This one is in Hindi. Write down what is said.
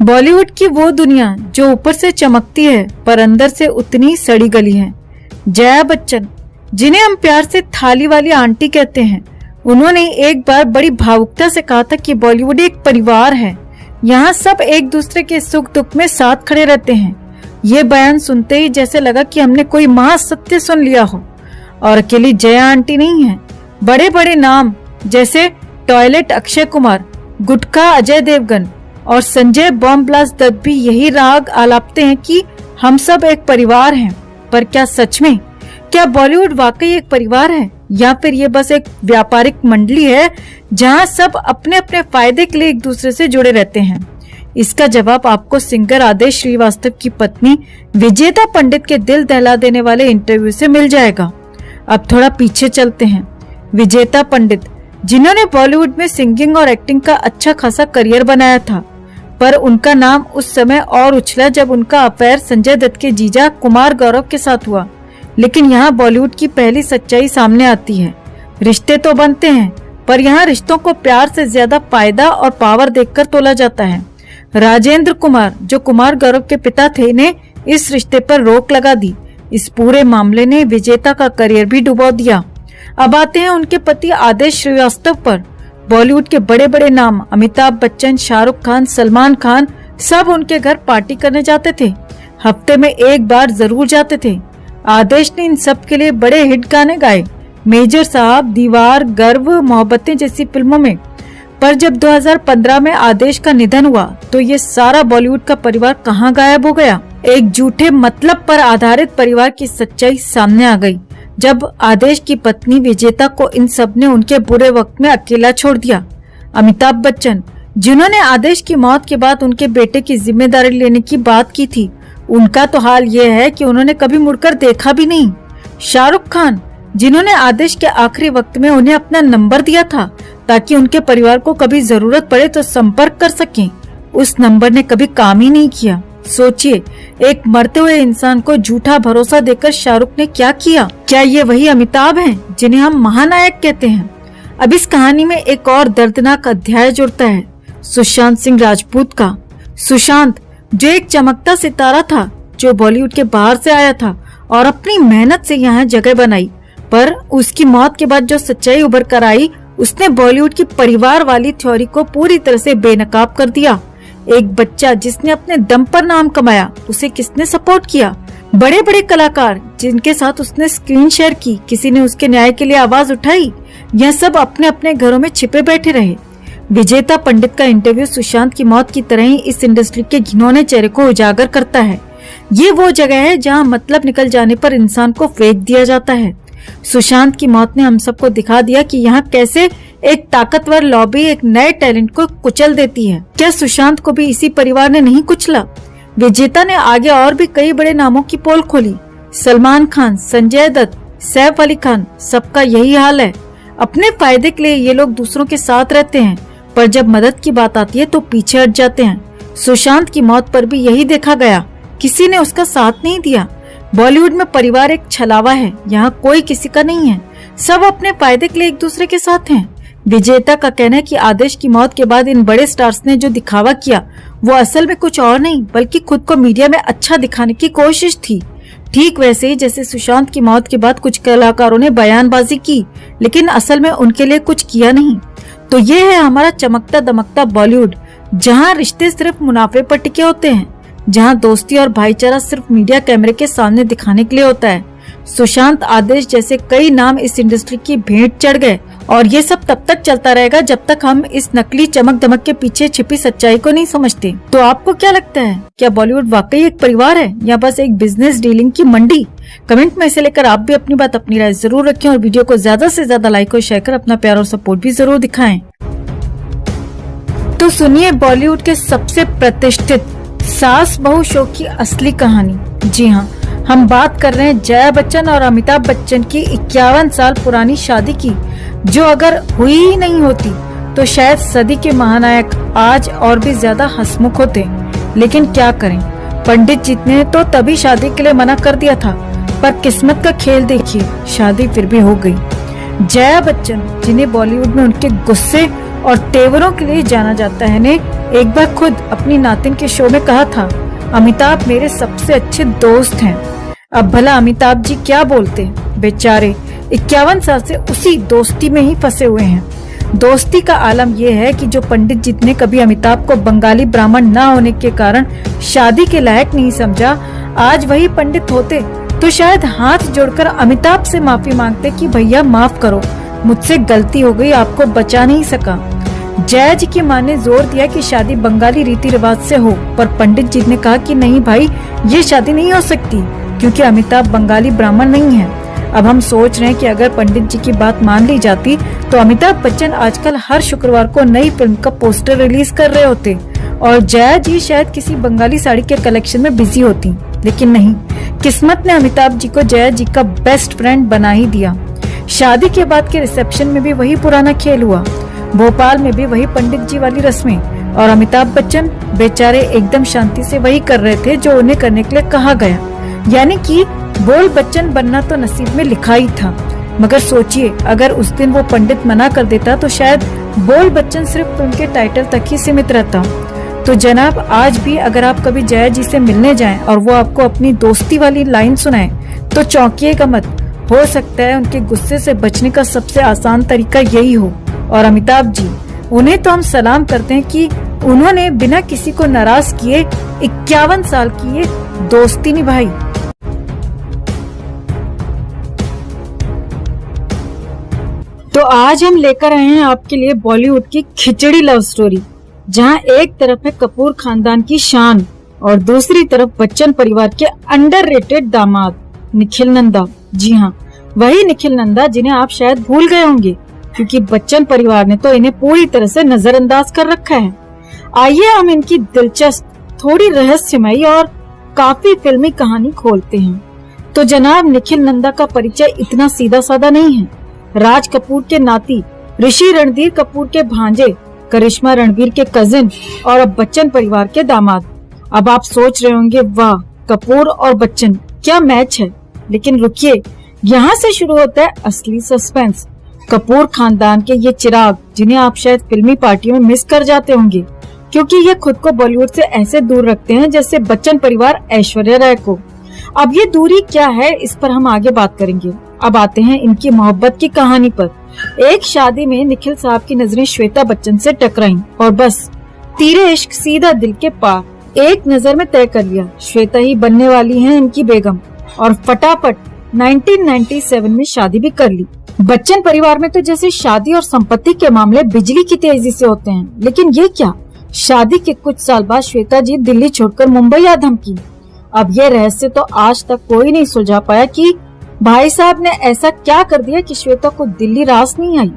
बॉलीवुड की वो दुनिया जो ऊपर से चमकती है पर अंदर से उतनी सड़ी गली है। जया बच्चन, जिन्हें हम प्यार से थाली वाली आंटी कहते हैं, उन्होंने एक बार बड़ी भावुकता से कहा था कि बॉलीवुड एक परिवार है, यहाँ सब एक दूसरे के सुख दुख में साथ खड़े रहते हैं। ये बयान सुनते ही जैसे लगा कि हमने कोई महासत्य सुन लिया हो। और अकेली जया आंटी नहीं है, बड़े बड़े नाम जैसे टॉयलेट अक्षय कुमार, गुटखा अजय देवगन और संजय बॉम्ब ब्लास्ट दत्त भी यही राग आलापते हैं कि हम सब एक परिवार हैं। पर क्या सच में, क्या बॉलीवुड वाकई एक परिवार है या फिर ये बस एक व्यापारिक मंडली है जहां सब अपने अपने फायदे के लिए एक दूसरे से जुड़े रहते हैं? इसका जवाब आपको सिंगर आदेश श्रीवास्तव की पत्नी विजेता पंडित के दिल दहला देने वाले इंटरव्यू से मिल जाएगा। अब थोड़ा पीछे चलते हैं। विजेता पंडित, जिन्होंने बॉलीवुड में सिंगिंग और एक्टिंग का अच्छा खासा करियर बनाया था, पर उनका नाम उस समय और उछला जब उनका अफेयर संजय दत्त के जीजा कुमार गौरव के साथ हुआ। लेकिन यहाँ बॉलीवुड की पहली सच्चाई सामने आती है। रिश्ते तो बनते हैं, पर यहाँ रिश्तों को प्यार से ज्यादा फायदा और पावर देखकर तोला जाता है। राजेंद्र कुमार, जो कुमार गौरव के पिता थे, ने इस रिश्ते पर रोक लगा दी। इस पूरे मामले ने विजेता का करियर भी डुबो दिया। अब आते हैं उनके पति आदेश श्रीवास्तव पर। बॉलीवुड के बड़े बड़े नाम अमिताभ बच्चन, शाहरुख खान, सलमान खान सब उनके घर पार्टी करने जाते थे। हफ्ते में एक बार जरूर जाते थे। आदेश ने इन सब के लिए बड़े हिट गाने गाए, मेजर साहब, दीवार, गर्व, मोहब्बतें जैसी फिल्मों में। पर जब 2015 में आदेश का निधन हुआ तो ये सारा बॉलीवुड का परिवार कहाँ गायब हो गया। एक झूठे मतलब पर आधारित परिवार की सच्चाई सामने आ गई जब आदेश की पत्नी विजेता को इन सब ने उनके बुरे वक्त में अकेला छोड़ दिया। अमिताभ बच्चन, जिन्होंने आदेश की मौत के बाद उनके बेटे की जिम्मेदारी लेने की बात की थी, उनका तो हाल ये है कि उन्होंने कभी मुड़कर देखा भी नहीं। शाहरुख खान, जिन्होंने आदेश के आखिरी वक्त में उन्हें अपना नंबर दिया था ताकि उनके परिवार को कभी जरूरत पड़े तो संपर्क कर सकें, उस नंबर ने कभी काम ही नहीं किया। सोचिए, एक मरते हुए इंसान को झूठा भरोसा देकर शाहरुख ने क्या किया। क्या ये वही अमिताभ हैं जिन्हें हम महानायक कहते हैं? अब इस कहानी में एक और दर्दनाक अध्याय जुड़ता है, सुशांत सिंह राजपूत का। सुशांत, जो एक चमकता सितारा था, जो बॉलीवुड के बाहर से आया था और अपनी मेहनत से यहाँ जगह बनाई, पर उसकी मौत के बाद जो सच्चाई उभर कर आई, उसने बॉलीवुड की परिवार वाली थ्योरी को पूरी तरह से बेनकाब कर दिया। एक बच्चा जिसने अपने दम पर नाम कमाया, उसे किसने सपोर्ट किया? बड़े बड़े कलाकार जिनके साथ उसने स्क्रीन शेयर की, किसी ने उसके न्याय के लिए आवाज उठाई? यह सब अपने अपने घरों में छिपे बैठे रहे। विजेता पंडित का इंटरव्यू सुशांत की मौत की तरह ही इस इंडस्ट्री के घिनौने चेहरे को उजागर करता है। ये वो जगह है जहाँ मतलब निकल जाने पर इंसान को फेंक दिया जाता है। सुशांत की मौत ने हम सबको दिखा दिया कि यहाँ कैसे एक ताकतवर लॉबी एक नए टैलेंट को कुचल देती है। क्या सुशांत को भी इसी परिवार ने नहीं कुचला? विजेता ने आगे और भी कई बड़े नामों की पोल खोली। सलमान खान, संजय दत्त, सैफ अली खान, सबका यही हाल है। अपने फायदे के लिए ये लोग दूसरों के साथ रहते हैं, पर जब मदद की बात आती है तो पीछे हट जाते हैं। सुशांत की मौत पर भी यही देखा गया, किसी ने उसका साथ नहीं दिया। बॉलीवुड में परिवार एक छलावा है, यहाँ कोई किसी का नहीं है, सब अपने फायदे के लिए एक दूसरे के साथ हैं। विजेता का कहना है कि आदेश की मौत के बाद इन बड़े स्टार्स ने जो दिखावा किया वो असल में कुछ और नहीं बल्कि खुद को मीडिया में अच्छा दिखाने की कोशिश थी। ठीक वैसे ही जैसे सुशांत की मौत के बाद कुछ कलाकारों ने बयानबाजी की, लेकिन असल में उनके लिए कुछ किया नहीं। तो ये है हमारा चमकता दमकता बॉलीवुड, जहाँ रिश्ते सिर्फ मुनाफे पर टिके होते हैं, जहाँ दोस्ती और भाईचारा सिर्फ मीडिया कैमरे के सामने दिखाने के लिए होता है। सुशांत, आदेश जैसे कई नाम इस इंडस्ट्री की भेंट चढ़ गए और ये सब तब तक चलता रहेगा जब तक हम इस नकली चमक दमक के पीछे छिपी सच्चाई को नहीं समझते। तो आपको क्या लगता है, क्या बॉलीवुड वाकई एक परिवार है या बस एक बिजनेस डीलिंग की मंडी? कमेंट में इसे लेकर आप भी अपनी बात, अपनी राय जरूर रखें और वीडियो को ज्यादा से ज्यादा लाइक और शेयर कर अपना प्यार और सपोर्ट भी जरूर दिखाएं। तो सुनिए बॉलीवुड के सबसे प्रतिष्ठित सास बहू शो की असली कहानी। जी हाँ, हम बात कर रहे हैं जया बच्चन और अमिताभ बच्चन की 51 साल पुरानी शादी की, जो अगर हुई ही नहीं होती तो शायद सदी के महानायक आज और भी ज्यादा हंसमुख होते। लेकिन क्या करें, पंडित जी ने तो तभी शादी के लिए मना कर दिया था, पर किस्मत का खेल देखिए, शादी फिर भी हो गई। जया बच्चन, जिन्हें बॉलीवुड में उनके गुस्से और तेवरों के लिए जाना जाता है, ने एक बार खुद अपनी नातिन के शो में कहा था, अमिताभ मेरे सबसे अच्छे दोस्त हैं। अब भला अमिताभ जी क्या बोलते, बेचारे 51 साल से उसी दोस्ती में ही फंसे हुए हैं। दोस्ती का आलम यह है कि जो पंडित जी ने कभी अमिताभ को बंगाली ब्राह्मण न होने के कारण शादी के लायक नहीं समझा, आज वही पंडित होते तो शायद हाथ जोड़कर अमिताभ से माफी मांगते कि भैया माफ करो, मुझसे गलती हो गई, आपको बचा नहीं सका। जया जी की मां ने जोर दिया कि शादी बंगाली रीति रिवाज से हो, पर पंडित जी ने कहा कि नहीं भाई, ये शादी नहीं हो सकती क्योंकि अमिताभ बंगाली ब्राह्मण नहीं है। अब हम सोच रहे हैं कि अगर पंडित जी की बात मान ली जाती तो अमिताभ बच्चन आजकल हर शुक्रवार को नई फिल्म का पोस्टर रिलीज कर रहे होते और जया जी शायद किसी बंगाली साड़ी के कलेक्शन में बिजी होती। लेकिन नहीं, किस्मत ने अमिताभ जी को जया जी का बेस्ट फ्रेंड बना ही दिया। शादी के बाद के रिसेप्शन में भी वही पुराना खेल हुआ, भोपाल में भी वही पंडित जी वाली रस्में, और अमिताभ बच्चन बेचारे एकदम शांति से वही कर रहे थे जो उन्हें करने के लिए कहा गया, यानी कि बोल बच्चन बनना तो नसीब में लिखा ही था। मगर सोचिए, अगर उस दिन वो पंडित मना कर देता तो शायद बोल बच्चन सिर्फ फिल्म के टाइटल तक ही सीमित रहता। तो जनाब, आज भी अगर आप कभी जया जी से मिलने जाएं और वो आपको अपनी दोस्ती वाली लाइन सुनाएं तो चौंकिएगा मत, हो सकता है उनके गुस्से से बचने का सबसे आसान तरीका यही हो। और अमिताभ जी, उन्हें तो हम सलाम करते हैं कि उन्होंने बिना किसी को नाराज किए 51 साल की ये दोस्ती निभाई। तो आज हम लेकर आए हैं आपके लिए बॉलीवुड की खिचड़ी लव स्टोरी, जहां एक तरफ है कपूर खानदान की शान और दूसरी तरफ बच्चन परिवार के अंडररेटेड दामाद निखिल नंदा। जी हाँ, वही निखिल नंदा जिन्हें आप शायद भूल गए होंगे क्योंकि बच्चन परिवार ने तो इन्हें पूरी तरह से नजरअंदाज कर रखा है। आइए हम इनकी दिलचस्प, थोड़ी रहस्यमयी और काफी फिल्मी कहानी खोलते हैं। तो जनाब, निखिल नंदा का परिचय इतना सीधा साधा नहीं है। राज कपूर के नाती, ऋषि रणधीर कपूर के भांजे, करिश्मा रणवीर के कजिन और अब बच्चन परिवार के दामाद। अब आप सोच रहे होंगे, वाह, कपूर और बच्चन क्या मैच है। लेकिन रुकिए, यहाँ से शुरू होता है असली सस्पेंस। कपूर खानदान के ये चिराग, जिन्हें आप शायद फिल्मी पार्टियों में मिस कर जाते होंगे क्योंकि ये खुद को बॉलीवुड से ऐसे दूर रखते हैं जैसे बच्चन परिवार ऐश्वर्या राय को। अब ये दूरी क्या है, इस पर हम आगे बात करेंगे। अब आते हैं इनकी मोहब्बत की कहानी पर। एक शादी में निखिल साहब की नजरें श्वेता बच्चन से टकराईं और बस तीरे इश्क सीधा दिल के पार। एक नजर में तय कर लिया, श्वेता ही बनने वाली हैं इनकी बेगम, और फटाफट 1997 में शादी भी कर ली। बच्चन परिवार में तो जैसे शादी और संपत्ति के मामले बिजली की तेजी से होते हैं, लेकिन ये क्या, शादी के कुछ साल बाद श्वेता जी दिल्ली छोड़कर मुंबई आ धमकी। अब ये रहस्य तो आज तक कोई नहीं सुलझा पाया कि भाई साहब ने ऐसा क्या कर दिया कि श्वेता को दिल्ली रास नहीं आई।